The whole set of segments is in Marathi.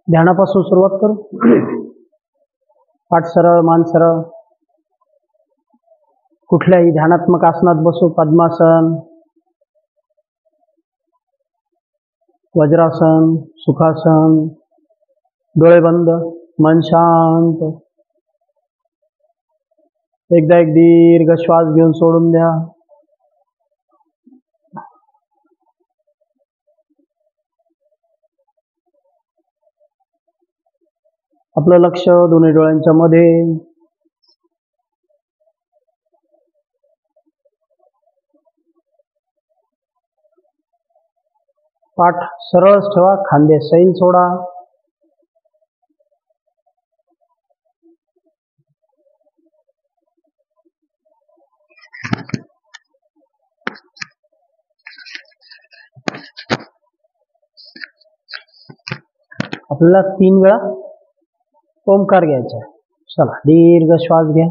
ध्यानापासून सुरुवात करू. पाठ सरळ, मान सरळ. कुठल्याही ध्यानात्मक आसनात बसू. पद्मासन, वज्रासन, सुखासन. डोळे बंद, मन शांत. एकदा एक दीर्घ श्वास घेऊन सोडून द्या. आपलं लक्ष दोन्ही डोळ्यांच्या मध्ये. पाठ सरळच ठेवा. खांदे सैल सोडा. आपल्याला 3 वेळा ओंकार घ्यायचा आहे. चला, दीर्घ श्वास घ्या.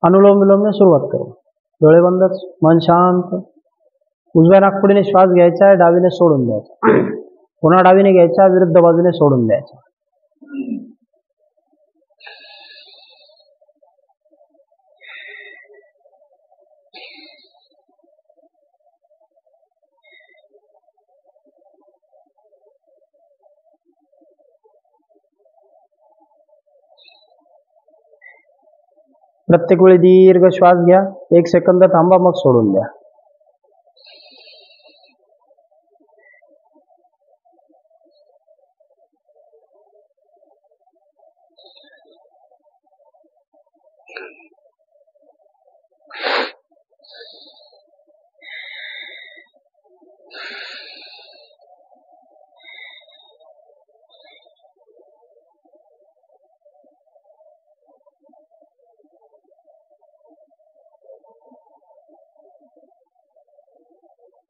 अनुलोम विलोमने सुरुवात करू. डोळे बंदच, मन शांत. उजव्या नाकपुडीने श्वास घ्यायचा आहे, डावीने सोडून द्यायचा. पुन्हा डावीने घ्यायचा, विरुद्ध बाजूने सोडून द्यायचा. प्रत्येक वेळी दीर्घ श्वास घ्या. 1 सेकंद थांबा, मग सोडून द्या.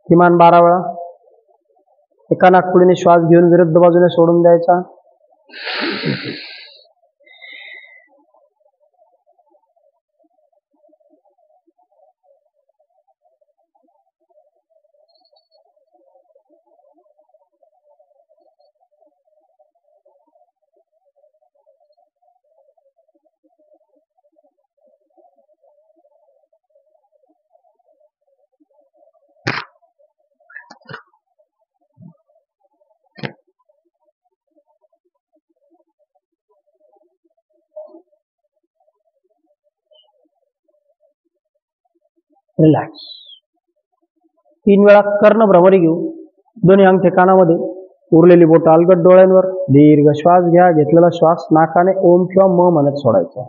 किमान 12 वेळा. एका नाकपुडीने श्वास घेऊन विरुद्ध बाजूने सोडून द्यायचा. रिलॅक्स. 3 वेळा कर्ण भ्रमरी घेऊ. दोन्ही अंगठे कानामध्ये, उरलेली बोट अलगद डोळ्यांवर. दीर्घ श्वास घ्या. घेतलेला श्वास नाकाने ओम किंवा म म्हणत सोडायचा.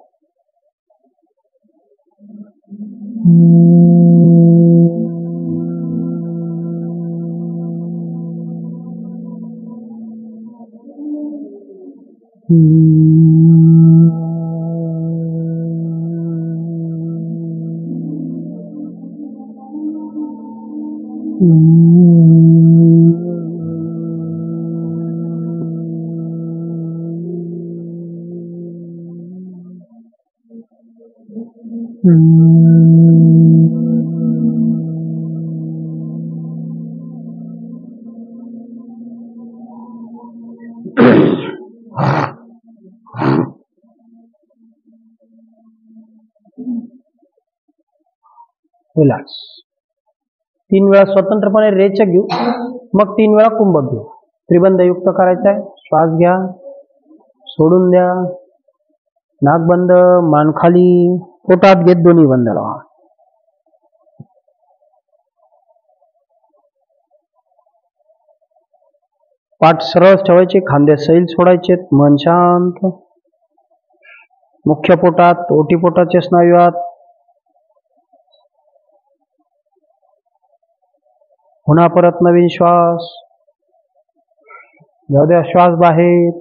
रिलॅक्स. 3 वेळा स्वतंत्रपणे रेचक घेऊ, मग 3 वेळा कुंभक घेऊ. त्रिबंध युक्त करायचा आहे. श्वास घ्या, सोडून द्या, नाक बंद, मान खाली, पोटात घेत दोन्ही बंद लावा. पाठ सरळ ठेवायचे, खांदे सैल सोडायचे, मन शांत. मुख्य पोटात, ओटीपोटाचे स्नायू आत. पुन्हा परत नवीन श्वास. जाऊ द्या श्वास बाहेर.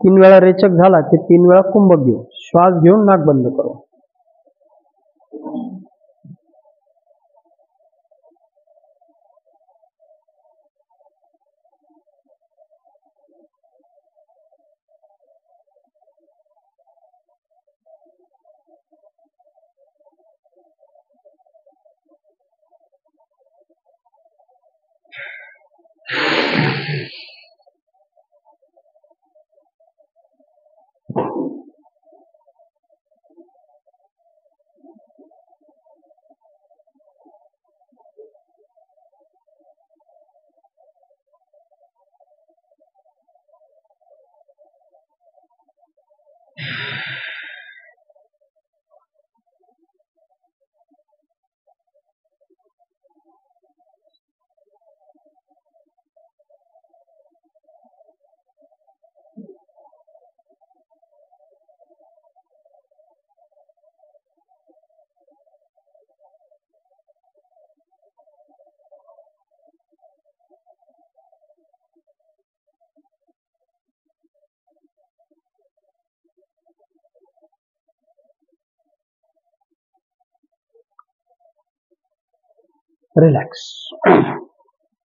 तीन वेळा रेचक झाला की 3 वेळा कुंभक घेऊ. श्वास घेऊन नाक बंद करू. रिलॅक्स.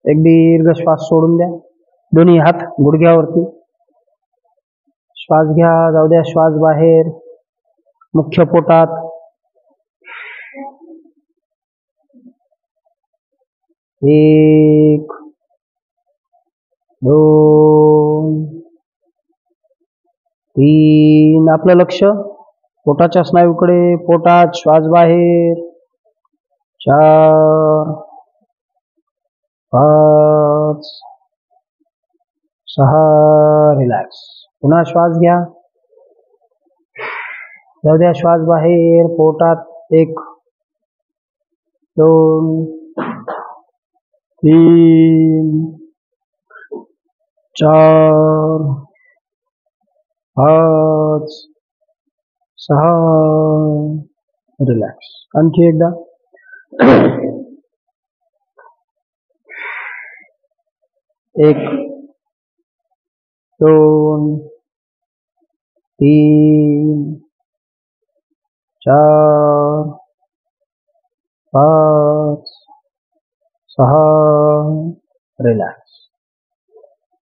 एक दीर्घ श्वास सोडून द्या. दोन्ही हात गुडघ्यावरती. श्वास घ्या, जाऊ द्या श्वास बाहेर. मुख्य पोटात. एक, दोन, तीन. आपलं लक्ष पोटाच्या स्नायूकडे. पोटात श्वास बाहेर. 4, 5, 6. रिलॅक्स. पुन्हा श्वास घ्या, जाऊ द्या श्वास बाहेर. पोटात 1, 2, 3, 4, 5, 6. रिलॅक्स. आणखी एकदा. 1, 2, 3, 4, 5, 6. रिलॅक्स.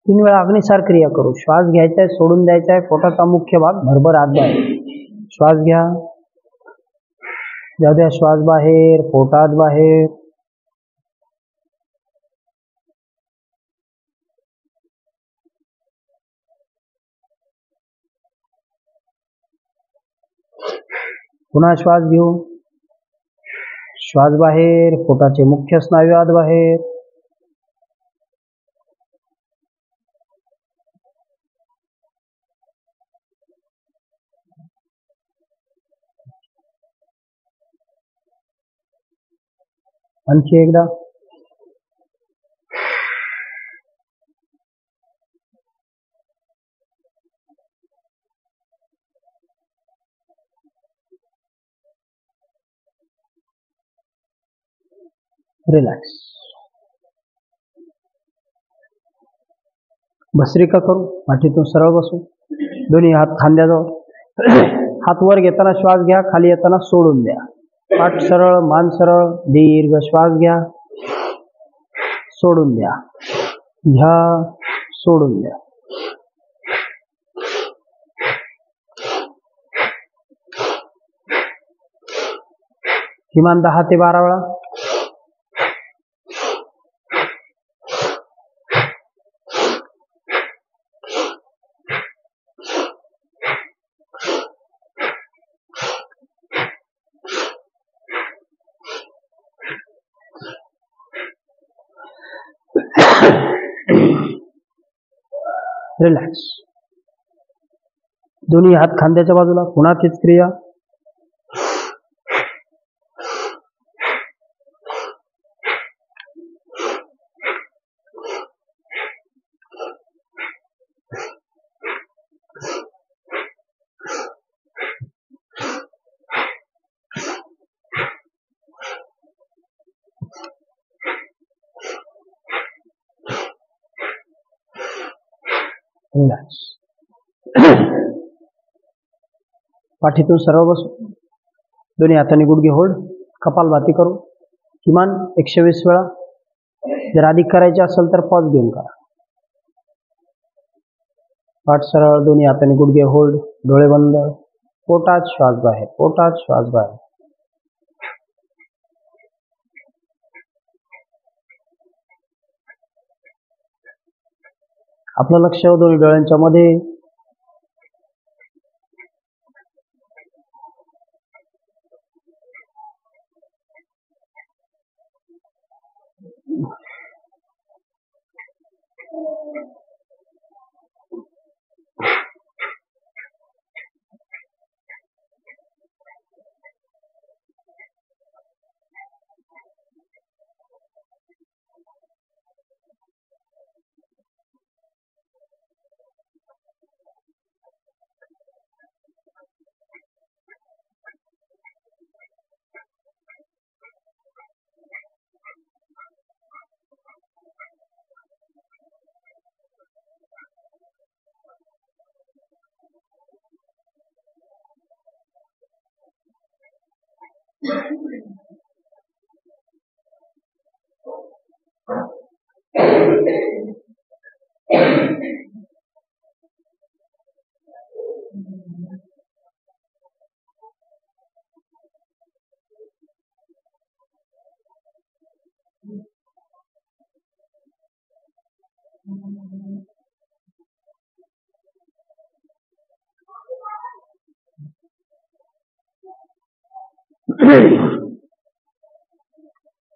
3 वेळा अग्निसार क्रिया करू. श्वास घ्यायचा आहे, सोडून द्यायचा आहे. पोटाचा मुख्य भाग भरभर आत बाहेर. श्वास घ्या, जाऊ द्या श्वास बाहेर. पोटात बाहेर. पुन्हा श्वास घेऊ. श्वास बाहेर. पोटाचे मुख्य स्नायू आत बाहेर. आणखी एकदा. रिलॅक्स. भस्त्रिका करू. पाठीतून सरळ बसू. दोन्ही हात खांद्याजवळ. हात वर घेताना श्वास घ्या, खाली येताना सोडून द्या. पाठ सरळ, मान सरळ. दीर्घ श्वास घ्या. सोडून द्या, घ्या, सोडून द्या. किमान 10 ते 12 वेळा. रिलॅक्स. दोन्ही हात खांद्याच्या बाजूला. पुन्हा तीच क्रिया. रिलॅक्स. पाठीतून सरळ बसू. दोन्ही हातांनी गुडघे होल्ड. कपालभाती करू किमान 120 वेळा. जर अधिक करायचे असेल तर पॉज घेऊन करा. पाठ सरळ, दोन्ही हातांनी गुडघे होल्ड, डोळे बंद. पोटात श्वास बाहेर, पोटात श्वास बाहेर. आपलं लक्ष दोन्ही डोळ्यांच्या मध्ये.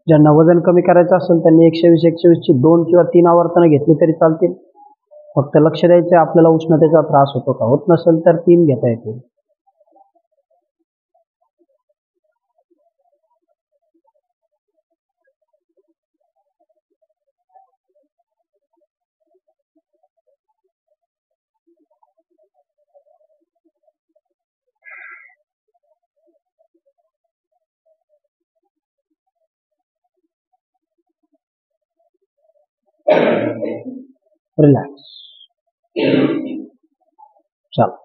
ज्यांना वजन कमी करायचं असेल त्यांनी 120 ची 2 किंवा 3 आवर्तनं घेतली तरी चालतील. फक्त लक्ष द्यायचं आपल्याला उष्णतेचा त्रास होतो का. होत नसेल तर 3 घेता येतील. रिलॅक्स. चला,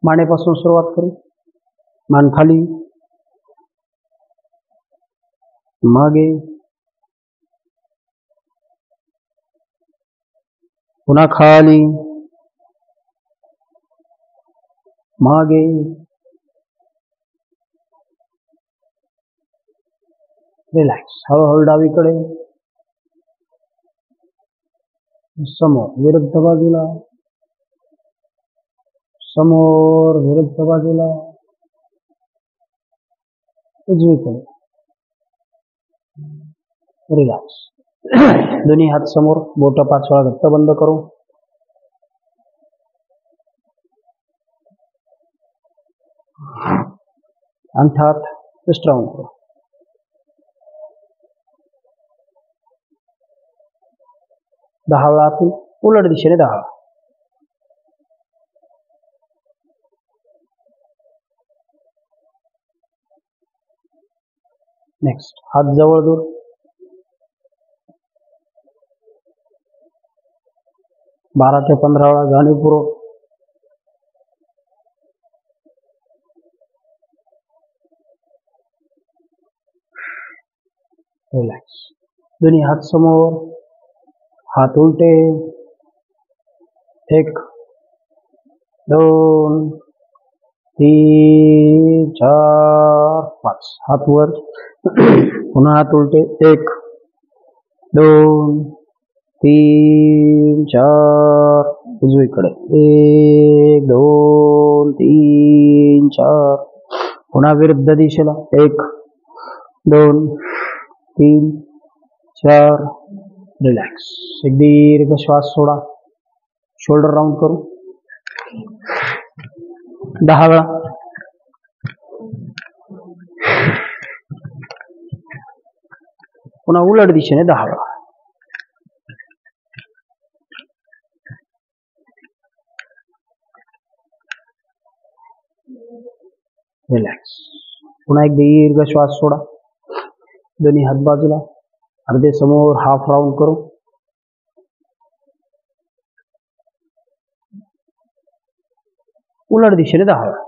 मानेपासून सुरुवात करू. मान खाली, मागे, पुन्हा खाली, मागे. रिलॅक्स. हळूहळू डावीकडे, समोर, विरुद्ध बाजूला, समोर, विरुद्ध बाजूला, उजवीकडे. रिलॅक्स. दोन्ही हात समोर, बोट 5 वेळा घट्ट बंद करू. अंगठात ट्विस्ट राऊंड करू. दहा वेळा आतून, उलट दिशेने 10 वेळा. नेक्स्ट, हात जवळ दूर. बारा ते 15 वेळा जाणीवपूर्वक. रिलॅक्स. दोन्ही हात समोर, हात उलटे. 1 2 3 4 5. हात वर. पुन्हा हात उलटे. 1 2 3 4. उजवीकडे. 1 2 3 4. पुन्हा विरुद्ध दिशेला. 1 2 3 4. रिलॅक्स. एक दीर्घ श्वास सोडा. शोल्डर राऊंड करू. 10 वेळा. पुन्हा उलट दिशेने 10 वेळा. रिलॅक्स. पुन्हा एक दीर्घ श्वास सोडा. दोन्ही हात बाजूला, अर्धे समोर, हाफ राऊंड करू. उलट दिशेने 10 वेळा.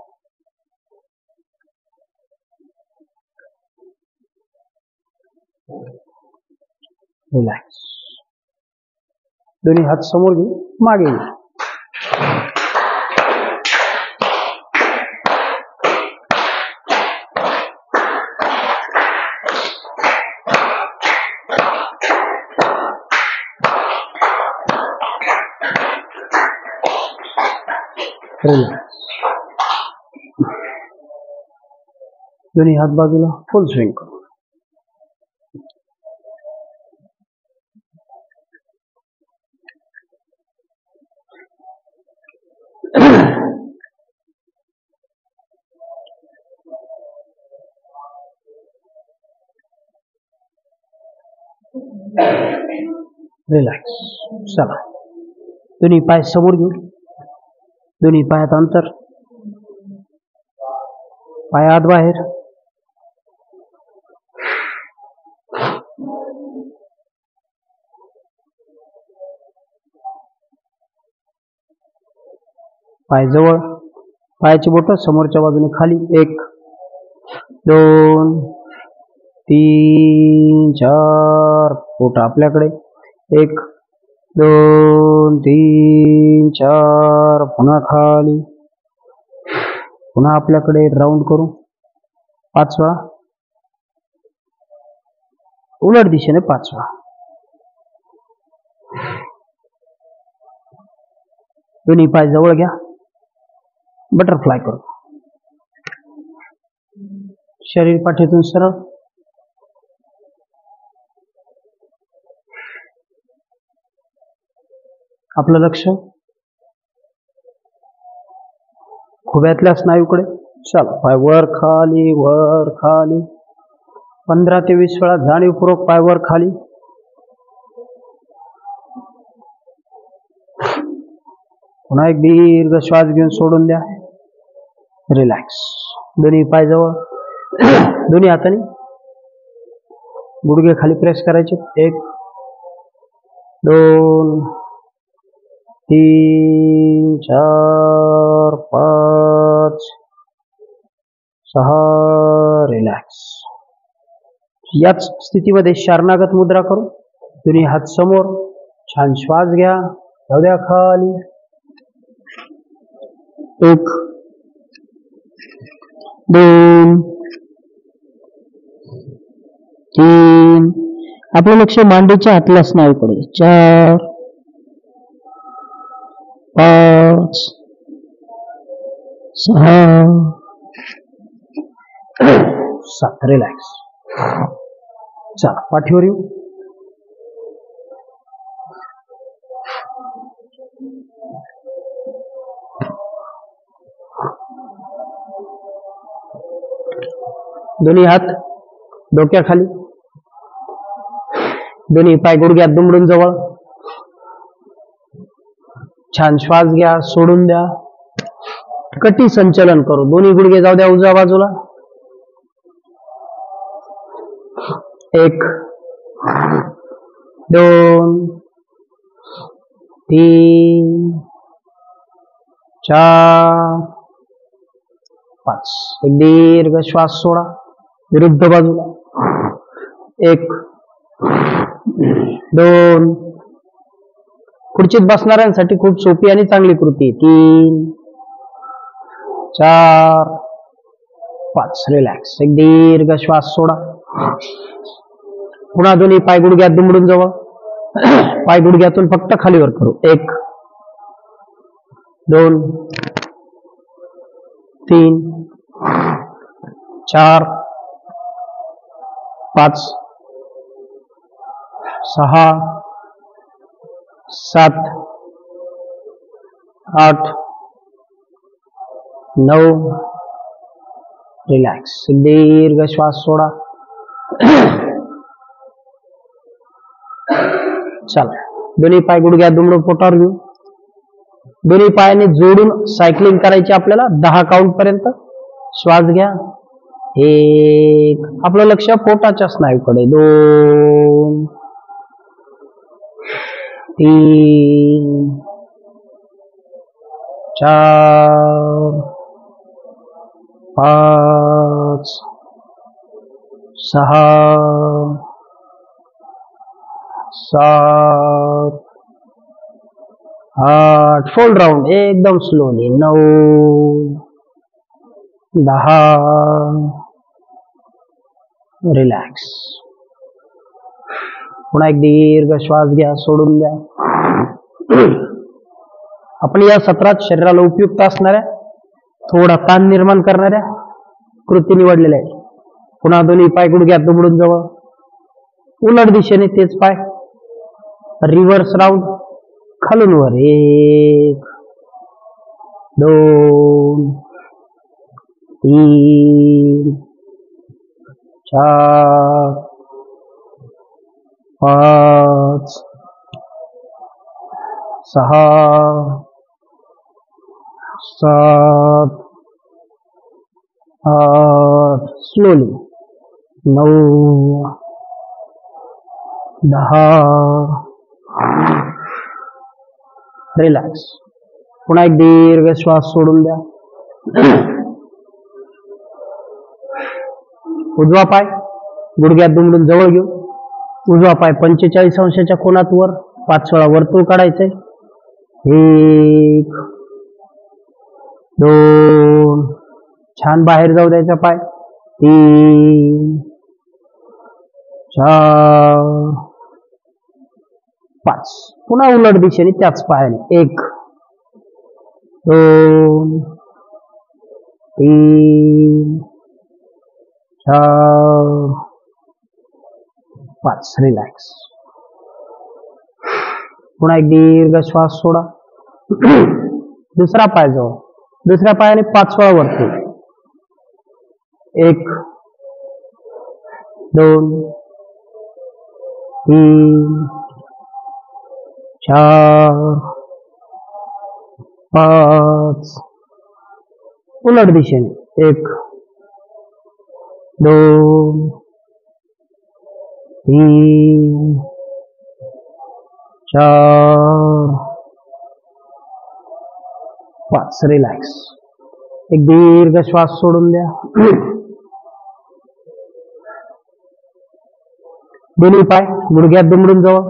रिलॅक्स. दोन्ही हात समोर घेऊ, मागे घेऊ. रिलॅक्स. दोन्ही हात बाजूला, फुल स्विंग करू. रिलॅक्स. चला, दोन्ही पाय समोर घेऊ. दोन्ही पायात अंतर. पाय आत बाहेर. पाय जवळ. पायाची बोट समोरच्या बाजूने खाली. 1 2 3 4. बोट आपल्याकडे. 1 2 3 4. पुन्हा खाली. पुन्हा आपल्याकडे. राऊंड करू. 5 वेळा. उलट दिशेने 5 वेळा. दोन्ही पाय जवळ घ्या. बटरफ्लाय करू. शरीर पाठीतून सरळ. आपलं लक्ष खुब्यातल्या स्नायूकडे. चला, पाय वर खाली, वर खाली. 15 ते 20 वेळा जाणीवपूर्वक पाय वर खाली. पुन्हा एक दीर्घ श्वास घेऊन सोडून द्या. रिलॅक्स. दोन्ही पाय जवळ. दोन्ही हाताने गुडघे खाली प्रेस करायचे. 1 2 3 4 5 6. रिलॅक्स. याच स्थितीमध्ये शरणागत मुद्रा करू. दोन्ही हात समोर. छान श्वास घ्या. जाऊ द्या खाली. 1 2 3. आपलं लक्ष मांडीच्या आतल्या स्नायूकडे. 4 5 6 7. रिलॅक्स. चला, पाठीवर येऊ. दोन्ही हात डोक्याखाली. दोन्ही पाय गुडघ्यात दुमडून जवळ. छान श्वास घ्या. सोडून द्या. कटी संचलन करू. दोन्ही गुडघे जाऊ द्या उजव्या बाजूला. 1 2 3 4 5. एक दीर्घ श्वास सोडा. विरुद्ध बाजूला. 1 2. खुर्चीत बसणाऱ्यांसाठी खूप सोपी आणि चांगली कृती. 3, 4, 5. रिलॅक्स. एक दीर्घ श्वास सोडा. पुन्हा दोन्ही पाय गुडघ्यात दुमडून जवळ. पाय गुडघ्यातून फक्त खालीवर करू. 1, 2, 3, 4, 5, 6, 7, 8, 9. रिलॅक्स. दीर्घ श्वास सोडा. चला, दोन्ही पाय गुडघ्यात दुमडून पोटावर घेऊ. दोन्ही पायाने जोडून सायकलिंग करायची आपल्याला 10 काउंट पर्यंत. श्वास घ्या. 1. आपलं लक्ष पोटाच्या स्नायूकडे. 2, 3, 4, 5, 6, 7, 8. फुल राउंड एकदम स्लोली. 9, 10. रिलॅक्स. पुन्हा एक दीर्घ श्वास घ्या. सोडून द्या. आपण या सत्रात शरीराला उपयुक्त असणाऱ्या थोडा ताण निर्माण करणाऱ्या कृती निवडलेल्या आहेत. पुन्हा दोन्ही पाय गुडघ्यात दुमडून जवळ. उलट दिशेने तेच पाय. Reverse round. खालून वर. 1, 2, 3, 4, 5, 6, 7, 8. स्लोली. 9, 10. रिलॅक्स. पुन्हा एक दीर्घ श्वास सोडून द्या. उजवा पाय गुडघ्यात दुमडून जवळ घेऊ. उजवा पाय 45 अंशाच्या कोनात वर. 5 वेळा वर्तुळ काढायचंय. 1, 2. छान बाहेर जाऊ द्यायचा पाय. 3, 4, 5. पुन्हा उलट दिशेने त्याच पायाने. 1, 2, 3, 4, 5. रिलॅक्स. पुन्हा एक दीर्घ श्वास सोडा. दुसरा पाय जवळ. दुसऱ्या पायाने 5 वेळा वरती. 1, 2, 3, 4, 5. उलट दिशेने. 1, 2, 3, 4, 5. रिलॅक्स. एक दीर्घ श्वास सोडून द्या. दोन्ही पाय गुडघ्यात दुमडून जवळ.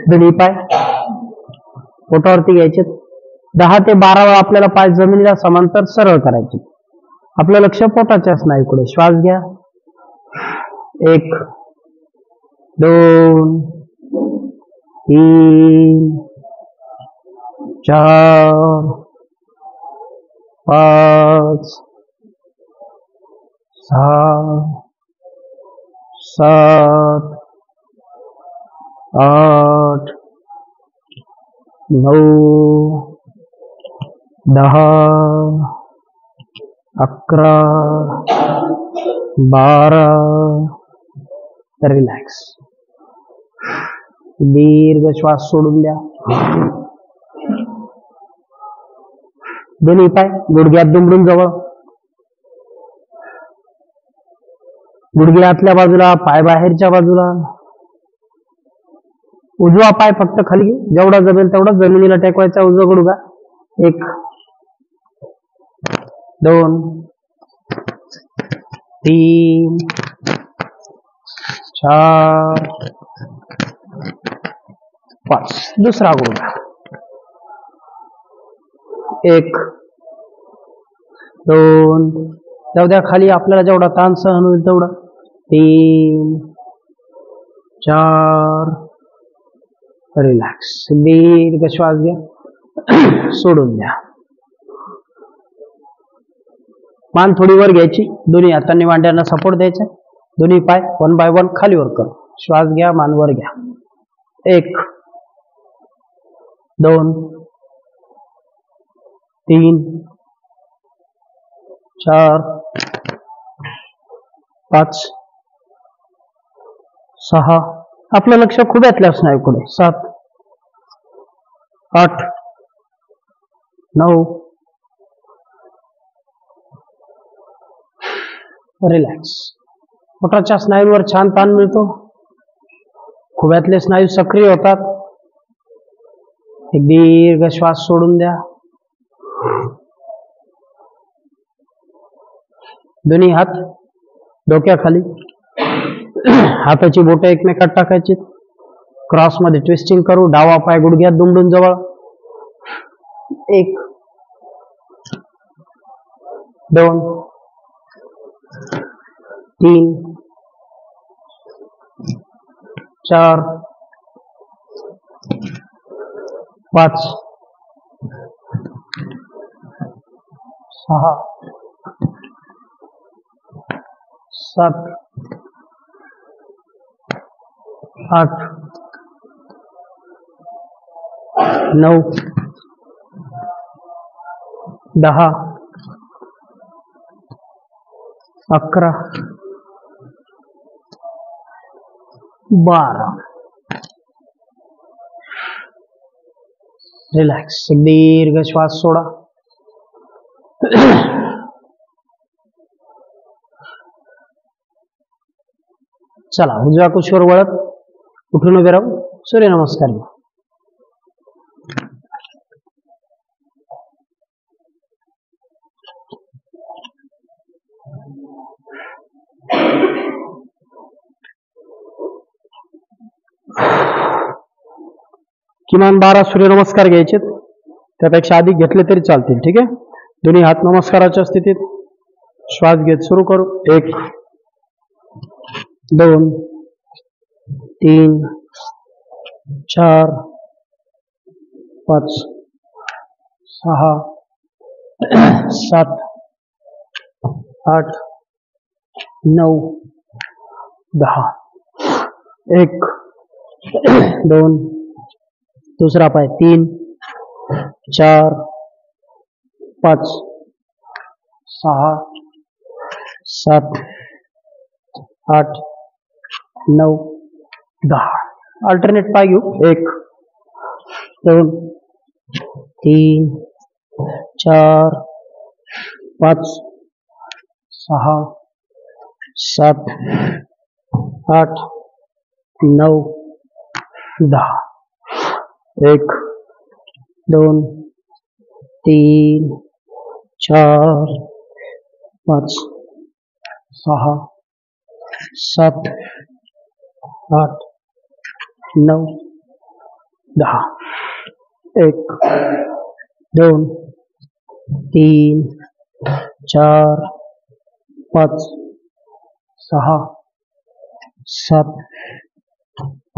दोन्ही पाय पोटावरती घ्यायचे. 10 ते 12 वेळा आपल्याला पाय जमिनीला समांतर सरळ करायचे. आपलं लक्ष पोटाच्या स्नायूकडे. श्वास घ्या. 1, 2, 3, 4, 5, 6, 7, 8, 9, 10, 11, 12. रिलॅक्स. दीर्घ श्वास सोडून द्या. दोन्ही पाय गुडघ्यात दुमडून जवळ. गुडघे आतल्या बाजूला, पाय बाहेरच्या बाजूला. उजवा पाय फक्त खाली घेऊ. जेवढा जमेल तेवढा जमिनीला टेकवायचा उजवा गुडघा. 1, 2, 3, 4 5. दुसरा गुडघा 1 2, जाऊ द्या खाली, आपल्याला जेवढा ताण सहन होईल तेवढा. 3 4, रिलॅक्स. दीर्घ श्वास घ्या, सोडून द्या. मान थोडी वर घ्यायची, दोन्ही हातांनी मांड्यांना सपोर्ट द्यायचा, दोन्ही पाय 1 बाय 1 खाली वर कर. श्वास घ्या, मान वर घ्या. 1 2 3 4 5 6. आपलं लक्ष खुब्यातल्या स्नायूकडे. 7 8 9. रिलॅक्स. पोटाच्या स्नायूंवर छान ताण मिळतो, खुब्यातले स्नायू सक्रिय होतात. एक दीर्घ श्वास सोडून द्या. दोन्ही हात डोक्याखाली, हाताची बोटे एकमेकात टाकायची, क्रॉस मध्ये ट्विस्टिंग करू. डावा पाय गुडघ्यात दुमडून जवळ. 1 2 3 4 5 6 7 8 9 10 11 12. रिलॅक्स. एक दीर्घ श्वास सोडा. चला, उजव्या कुशीवर वळत उठून उभे राहू. सूर्यनमस्कार घ्या. किमान 12 सूर्यनमस्कार घ्यायचे, त्यापेक्षा अधिक घेतले तरी चालतील. ठीक आहे. दोन्ही हात नमस्काराच्या स्थितीत. श्वास घेत सुरू करू. 1 2 3 4 5 6 7 8 9 10. 1 2, दुसरा पाय 3 4 5 6 7 8 9 10. अल्टरनेट पाय घेऊ. 1 2 3 4 5 6 7 8 9 10. 1 2 3 4 5 6 7 8 9 10. 1 2 3 4 5 6 7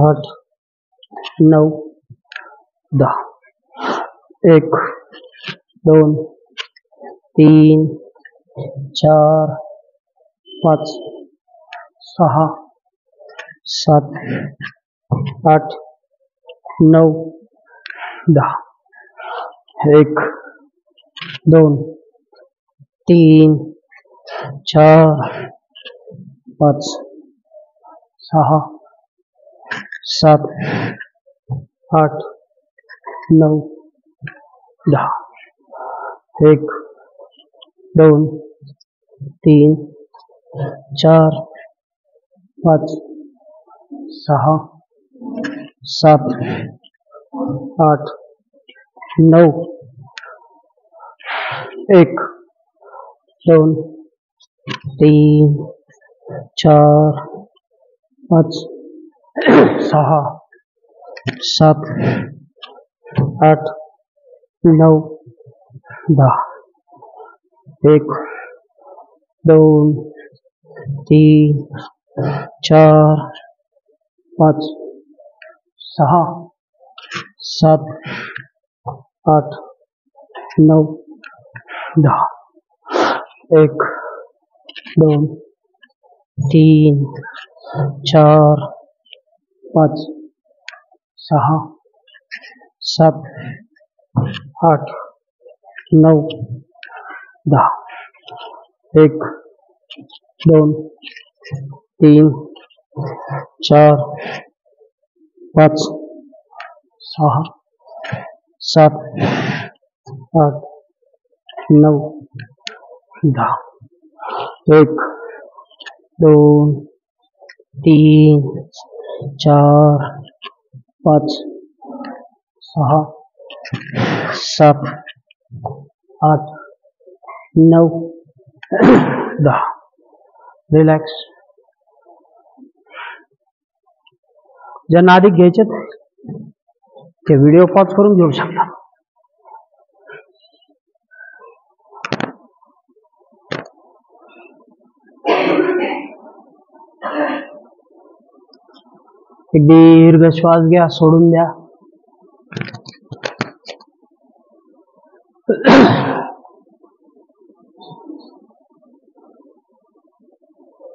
8 9 10. 1 2 3 4 5 6 7 8 9 10. 1 2 3 4 5 6 7 8 9 10. 1 2 3 4 5 6 7 8 9. 1 2 3 4 5 6 7 8 9 10 1 2 3 4 5 6 7 8 9 10 1 2 3 4 5 6 7 8 9 10 1 2 3 4 5 6 7 8 9 10 1 2 3 4 5 6 7 8 9 10 रिलॅक्स. ज्यांना अधिक घ्यायचे ते व्हिडिओ पॉज करून घेऊ शकता. एक दीर्घ श्वास घ्या, सोडून द्या.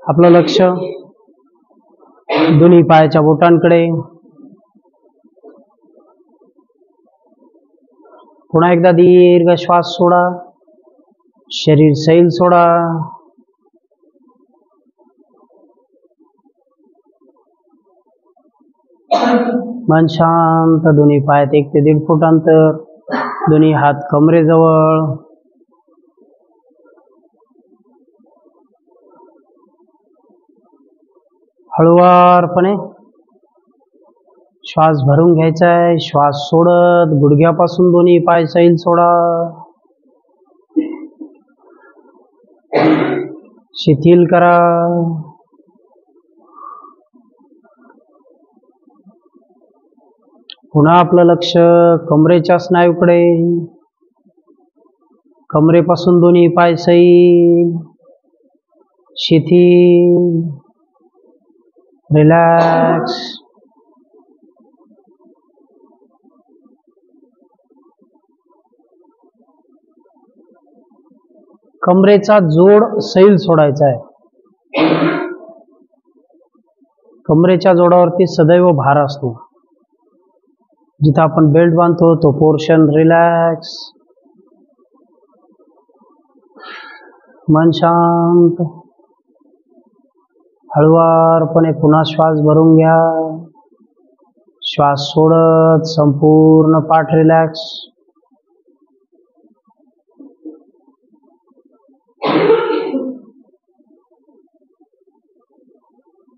आपलं लक्ष दोन्ही पायाच्या बोटांकडे. पुन्हा एकदा दीर्घ श्वास सोडा, शरीर सैल सोडा. मन शांत. दोन्ही पायात 1 ते 1.5 फूट अंतर. दोन्ही हात कमरेजवळ. हळुवारपणे श्वास भरून घ्यायचा आहे. श्वास सोडत गुडघ्यापासून दोन्ही पाय सैल सोडा. शिथिल करा. पुन्हा आपलं लक्ष कमरेच्या स्नायूकडे. कमरेपासून दोन्ही पाय सैल, शिथिल, रिलॅक्स. कमरेचा जोड सैल सोडायचा आहे. कमरेच्या जोडावरती सदैव भार असतो. जिथं आपण बेल्ट बांधतो तो पोर्शन रिलॅक्स. मन शांत. हळुवारपणे पुन्हा श्वास भरून घ्या. श्वास सोडत संपूर्ण पाठ रिलॅक्स.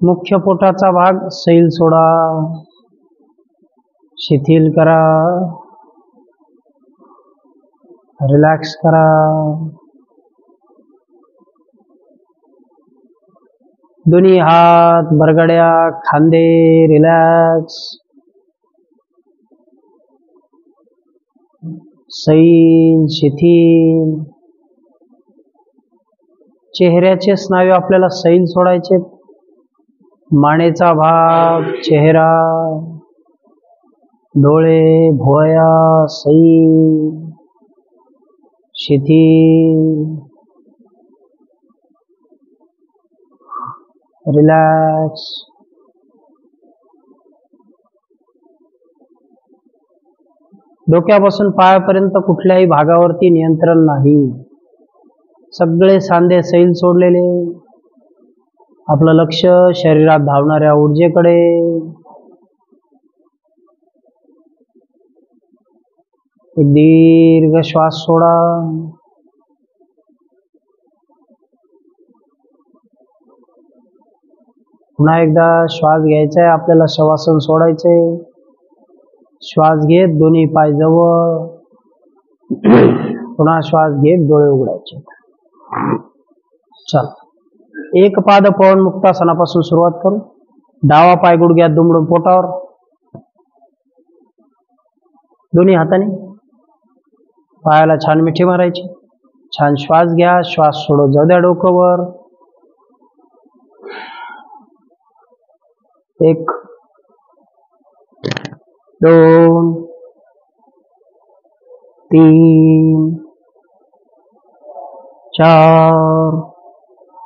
मुख्य पोटाचा भाग सैल सोडा, शिथिल करा, रिलॅक्स करा. दोन्ही हात, बरगड्या, खांदे रिलॅक्स. सैल, शिथिल. चेहऱ्याचे स्नायू आपल्याला सैल सोडायचे. मानेचा भाग, चेहरा, डोळे, भोवया सैल, शिथिल, रिलॅक्स. डोक्यापासून पायापर्यंत कुठल्याही भागावरती नियंत्रण नाही. सगळे सांधे सैल सोडलेले. आपलं लक्ष शरीरात धावणाऱ्या ऊर्जेकडे. एक दीर्घ श्वास सोडा. पुन्हा एकदा श्वास घ्यायचा आहे. आपल्याला शवासन सोडायचे. श्वास घेत दोन्ही पाय जवळ. पुन्हा श्वास घेत डोळे उघडायचे. चल, एक पाद पवन मुक्तासनापासून सुरुवात करू. डावा पाय गुडघ्यात दुमडून पोटावर, दोन्ही हाताने पायाला छान मिठी मारायची. छान श्वास घ्या, श्वास सोडून जाऊ द्या डोकं. 1 2 3 4.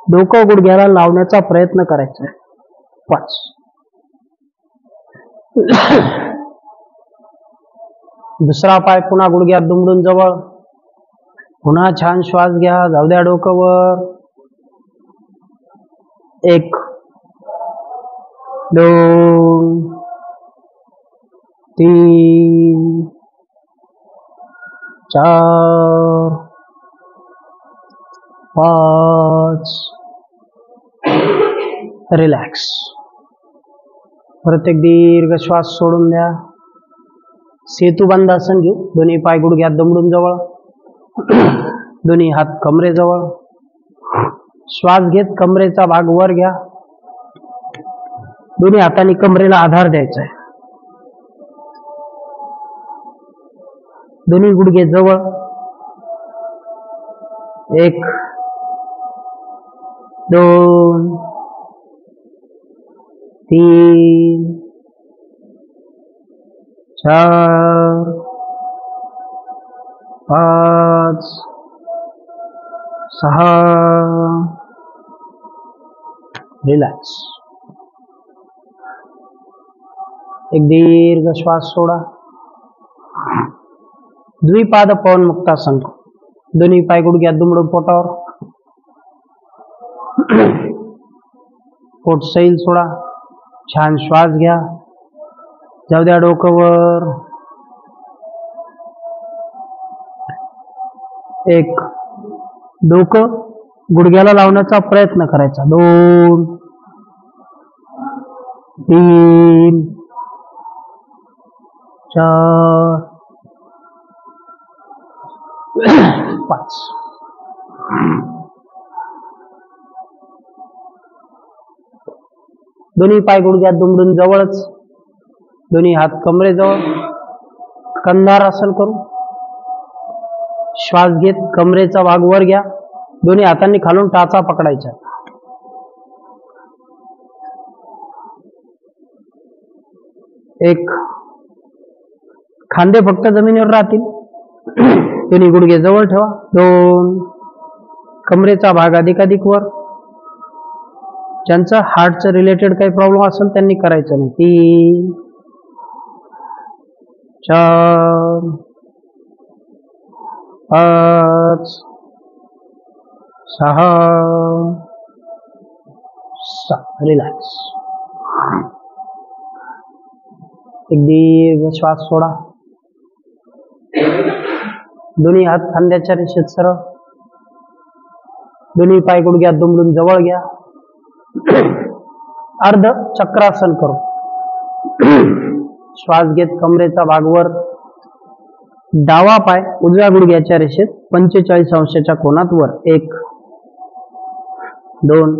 डोकं गुडघ्याला लावण्याचा प्रयत्न करायचा. 5. दुसरा पाय पुन्हा गुडघ्यात दुमडून जवळ, पुन्हा छान श्वास घ्या, जाऊ द्या डोकं. 1 2 3 4 5. रिलॅक्स. प्रत्येक दीर्घ श्वास सोडून द्या. सेतुबंद आसन घेऊ. दोन्ही पाय गुडघ्यात दुमडून जवळ, दोन्ही हात कमरेजवळ. श्वास घेत कमरेचा भाग वर घ्या. दोन्ही हातांनी कमरेला आधार द्यायचा आहे. दोन्ही गुडघे जवळ. 1 2 3 4 5 6. रिलॅक्स. एक दीर्घ श्वास सोडा. द्विपाद पवन मुक्तासन. दोन्ही पाय गुडघ्यात दुमडून पोटावर, पोट सैल सोडा. छान श्वास घ्या, जाऊ द्या डोकं. 1 डोकं गुडघ्याला लावण्याचा प्रयत्न करायचा. 2 3 4 5. दोन्ही पाय गुडघ्यात दुमडून जवळच, दोन्ही हात कमरेजवळ. कंधार आसन करू. श्वास घेत कमरेचा भाग वर घ्या. दोन्ही हातांनी खालून टाचा पकडायचा. 1 खांदे फक्त जमिनीवर राहतील. दोन्ही गुडघे जवळ ठेवा. 2 कमरेचा भाग अधिकाधिक वर. ज्यांचं हार्टचं रिलेटेड काही प्रॉब्लेम असेल त्यांनी करायचं नाही. 3 4 5 6 7. रिलॅक्स. एक दीर्घ श्वास सोडा. दोन्ही हात खांद्याच्या रेषेत सरळ. दोन्ही पाय गुडघ्यात दुमडून जवळ घ्या. अर्ध चक्रासन करू. श्वास घेत कमरेचा भाग वर. डावा पाय उजव्या गुडघ्याच्या रेषेत 45 अंशाच्या कोनात वर. 1 2.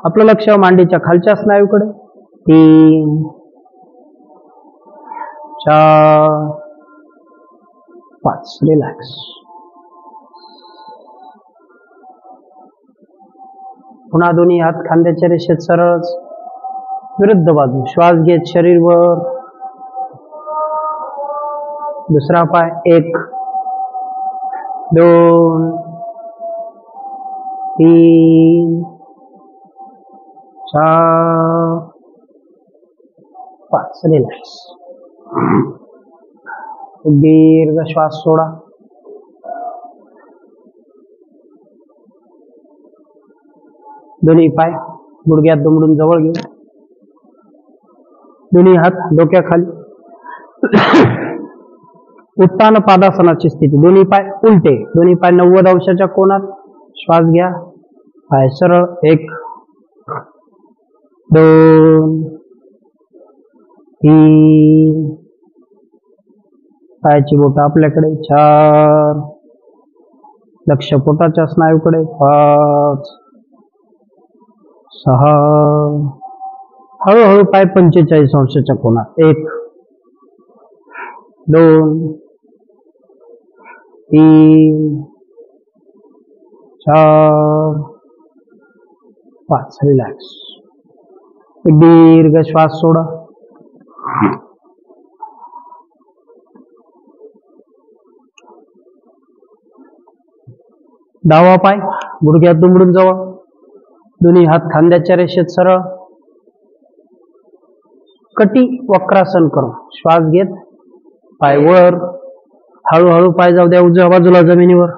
आपलं लक्ष मांडीच्या खालच्या स्नायूकडे. 3 4 5. रिलॅक्स. पुन्हा दोन्ही हात खांद्याच्या रेषेत सरळ. विरुद्ध बाजू. श्वास घेत शरीर वर. दुसरा पाय. 1 2 3 4 5. रिलॅक्स. दीर्घ श्वास सोडा. दोन्ही पाय गुडघ्यात दुमडून जवळ घेऊ. दोन्ही हात डोक्याखाली. उत्तान पादासनाची स्थिती. दोन्ही पाय उलटे. दोन्ही पाय 90 अंशाच्या कोनात. श्वास घ्या. पाय सरळ. 1 2 3. पायाची बोट आपल्याकडे. 4. लक्ष पोटाच्या स्नायूकडे. 5 6 हळूहळू पाय 45 अंशाच्या कोनात. 1 2 3 4 5. रिलॅक्स. एक दीर्घ श्वास सोडा. डावा पाय गुडघ्यात दुमडून जवळ, दोन्ही हात खांद्याच्या रेषेत सरळ. कटी वक्रासन करून श्वास घेत पाय वर. हळूहळू पाय जाऊ द्या उजव्या बाजूला जमिनीवर.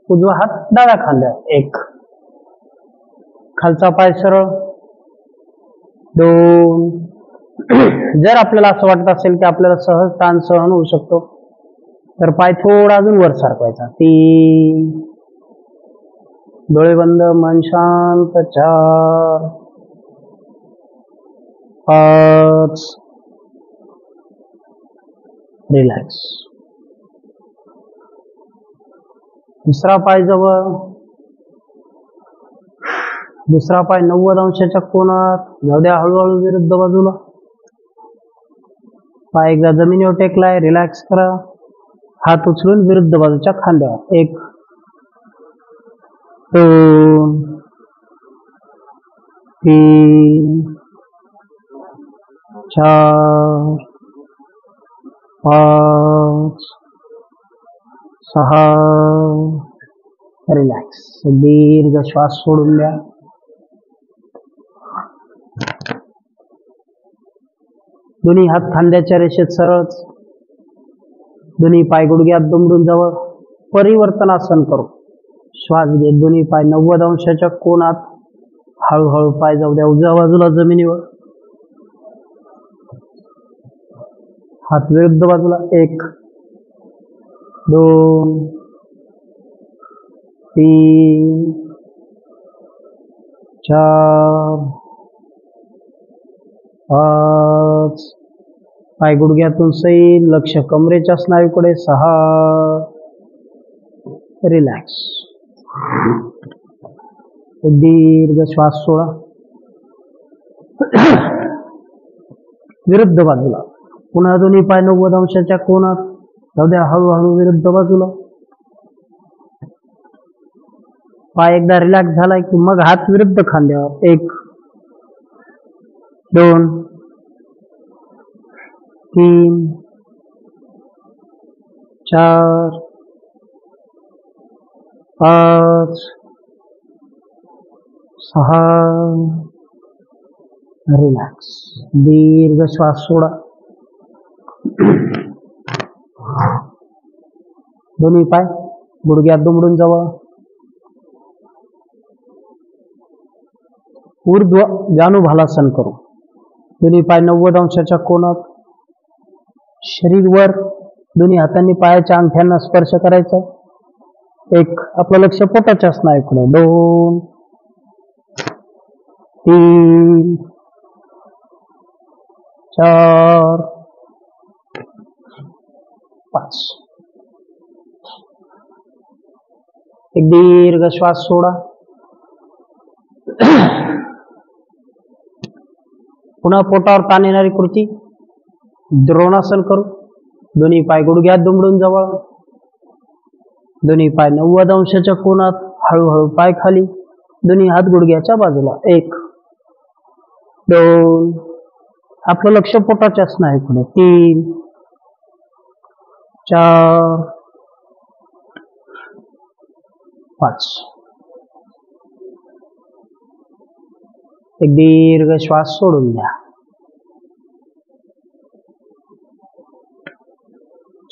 उजवा हात डाव्या खांद्यावर. 1 खालचा पाय सरळ. 2 जर आपल्याला असं वाटत असेल की आपल्याला सहज ताण सहन होऊ शकतो तर पाय थोडा अजून वर सारखवायचा. 3 डोळे बंद, मन शांत. 4 5 रिलॅक्स. दुसरा पाय जवळ, दुसरा पाय 90 अंशाच्या कोनात. जाऊ द्या हळूहळू विरुद्ध बाजूला. पाय एकदा जमिनीवर टेकलाय. रिलॅक्स करा. हात उचलून विरुद्ध बाजूच्या खांद्यावर. 1 2 3 4 5 6. रिलॅक्स. दीर्घ श्वास सोडून द्या. दोन्ही हात खांद्याच्या रेषेत सरळच. दोन्ही पाय गुडघ्यात दुमडून जवळ. परिवर्तनासन करू श्वास घेत दोन्ही पाय 90 अंशाच्या कोनात. हळूहळू पाय जाऊ द्या उजव्या बाजूला जमिनीवर. हात विरुद्ध बाजूला. 1 2 3 4 5. पाय गुडघ्यातून सैल. लक्ष कमरेच्या स्नायूकडे. 6. रिलॅक्स. दीर्घ श्वास सोडा. विरुद्ध बाजूला पुन्हा दोन्ही पाय 90 अंशाच्या कोनात. जाऊ द्या हळूहळू विरुद्ध बाजूला. पाय एकदा रिलॅक्स झालाय की मग हात विरुद्ध खांद्यावर. 1 2 3 4 5 6. रिलॅक्स. दीर्घ श्वास सोडा. दोन्ही पाय गुडघ्यात दुमडून जवळ. ऊर्ध्व जानुभालासन करू. दोन्ही पाय 90 अंशाच्या कोनात. शरीर वर. दोन्ही हातांनी पायाच्या अंगठ्यांना स्पर्श करायचा. 1 आपलं लक्ष पोटाच्या स्नायूकडे. 2 3 4 5. एक दीर्घ श्वास सोडा. पुन्हा पोटावर ताण येणारी कृती. द्रोणासन करू. दोन्ही पाय गुडघ्यात दुमडून जवळ. दोन्ही पाय 90 अंशाच्या कोनात. हळूहळू पाय खाली. दोन्ही हात गुडघ्याच्या बाजूला. 1 2 आपलं लक्ष पोटाच्या स्नायूकडे. 3 4 5. एक दीर्घ श्वास सोडून द्या.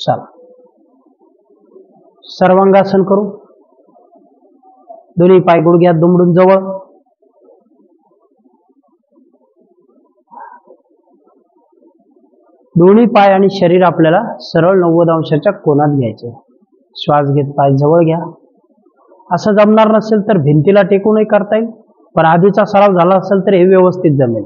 चला सर्वांगासन करू. दोन्ही पाय गुडघ्यात दुमडून जवळ. दोन्ही पाय आणि शरीर आपल्याला सरळ 90 अंशाच्या कोनात घ्यायचे. श्वास घेत पाय जवळ घ्या. असं जमणार नसेल तर भिंतीला टेकूनही करता येईल, पण आधीचा सराव झाला असेल तर हे व्यवस्थित जमेल.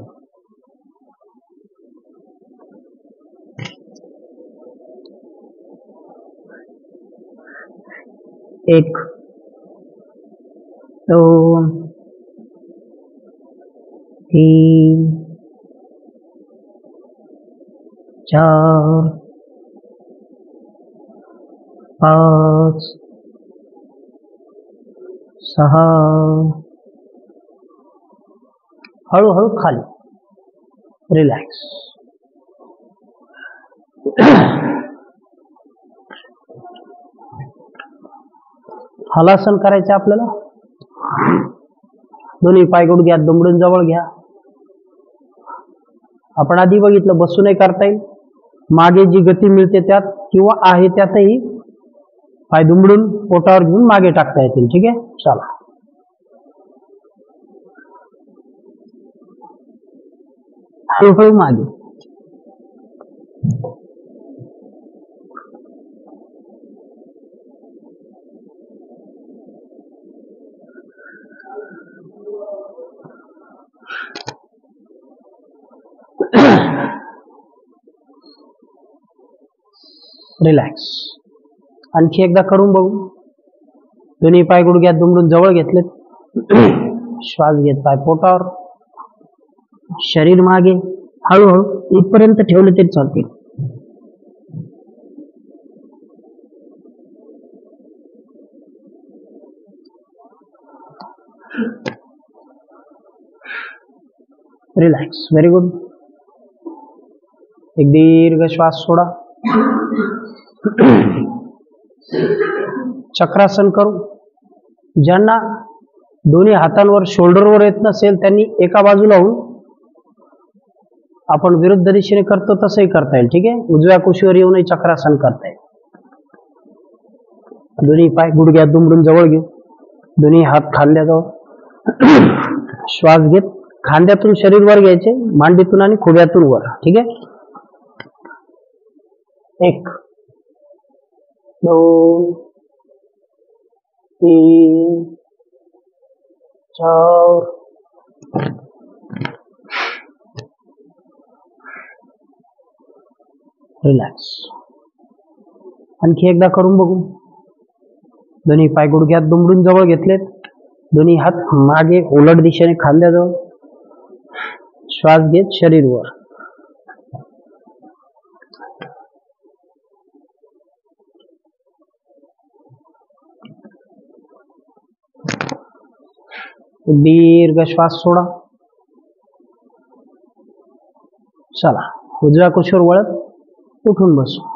1 2 3 4 5 6 हळूहळू खाली रिलॅक्स. हलासन करायचं आपल्याला. दोन्ही पाय गुडघ्यात दुमडून जवळ घ्या. आपण आधी बघितलं बसूनही करता येईल, मागे जी गती मिळते त्यात किंवा आहे त्यातही पाय दुमडून पोटावर घेऊन मागे टाकता येतील. ठीक आहे, चला. हळूहळू मागे. रिलॅक्स. आणखी एकदा करून बघू. दोन्ही पाय गुडघ्यात दुमडून जवळ घेतलेत. श्वास घेत पाय पोटावर, शरीर मागे. हळूहळू इथपर्यंत ठेवले तरी चालतील. रिलॅक्स. Very good. एक दीर्घ श्वास सोडा. चक्रासन करू. ज्यांना दोन्ही हातांवर शोल्डरवर येत नसेल त्यांनी एका बाजूला होऊन आपण विरुद्ध दिशेने करतो तसंही करता येईल. ठीक आहे, उजव्या कुशीवर येऊनही चक्रासन करता येईल. दोन्ही पाय गुडघ्यात दुमडून जवळ घेऊ. दोन्ही हात खांद्याजवळ. श्वास घेत खांद्यातून शरीर वर घ्यायचे, मांडीतून आणि खुब्यातून वर. ठीक आहे. 1 2 3 4 रिलॅक्स. आणखी एकदा करून बघू. दोन्ही पाय गुडघ्यात दुमडून जवळ घेतलेत. दोन्ही हात मागे उलट दिशेने खांद्याजवळ. श्वास घेत शरीर वर. दीर्घ श्वास सोडा. चला, उजव्या कुशीवर वळत उठून बसू.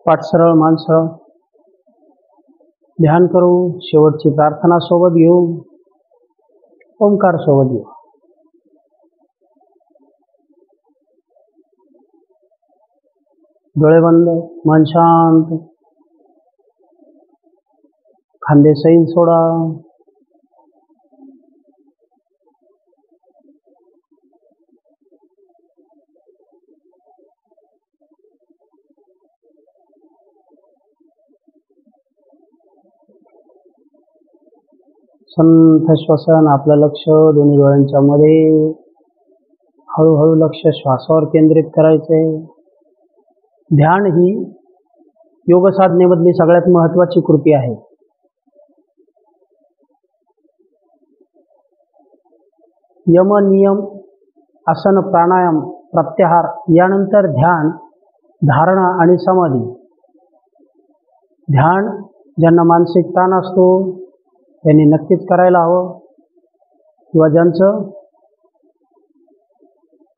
पाठ सरळ, मान सरळ. ध्यान करू. शेवटची प्रार्थना सोबत घेऊ. ओंकार सोबत घेऊ. डोळे बंद, मन शांत. खांदे सैल सोडा. संथ श्वसन. आपलं लक्ष दोन्ही डोळ्यांच्या मध्ये. हळूहळू लक्ष श्वासावर केंद्रित करायचे. ध्यान ही योग साधनेमधली सगळ्यात महत्वाची कृती आहे. यम, नियम, आसन, प्राणायाम, प्रत्याहार यानंतर ध्यान, धारणा आणि समाधी. ध्यान ज्यांना मानसिक ताण असतो त्यांनी नक्कीच करायला हवं, किंवा ज्यांचं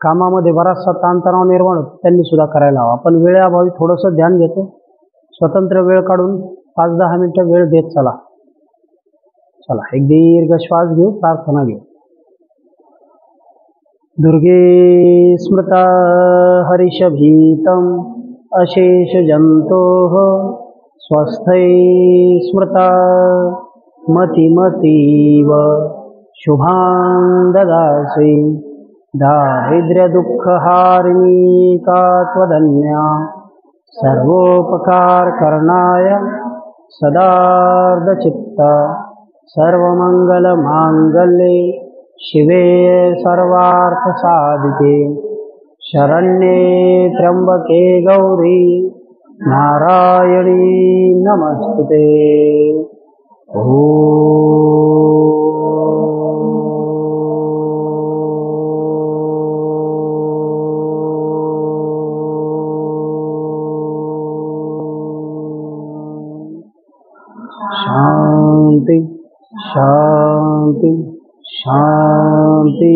कामामध्ये बराचसा ताणतणाव निर्माण होतो त्यांनी सुद्धा करायला हवं. आपण वेळेअभावी थोडंसं ध्यान घेतो. स्वतंत्र वेळ काढून 5-10 मिनिटं वेळ देत चला. चला, एक दीर्घ श्वास घेऊ. प्रार्थना घेऊ. दुर्गे स्मृता हरिषभीतम अशेष जंतोः स्वस्थै स्मृता मतिमतीव शुभां ददासि दारिद्र्यदुःखहारिणी का त्वदन्या सर्वोपकारकरणाय सदार्धचित्ता सर्वमङ्गलमाङ्गल्ये शिवे सर्वार्थसाधिके शरण्ये त्र्यम्बके गौरी नारायणी नमस्तुते। शांति शांति शांति।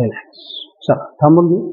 रिलॅक्स. चला थांबून घेऊ.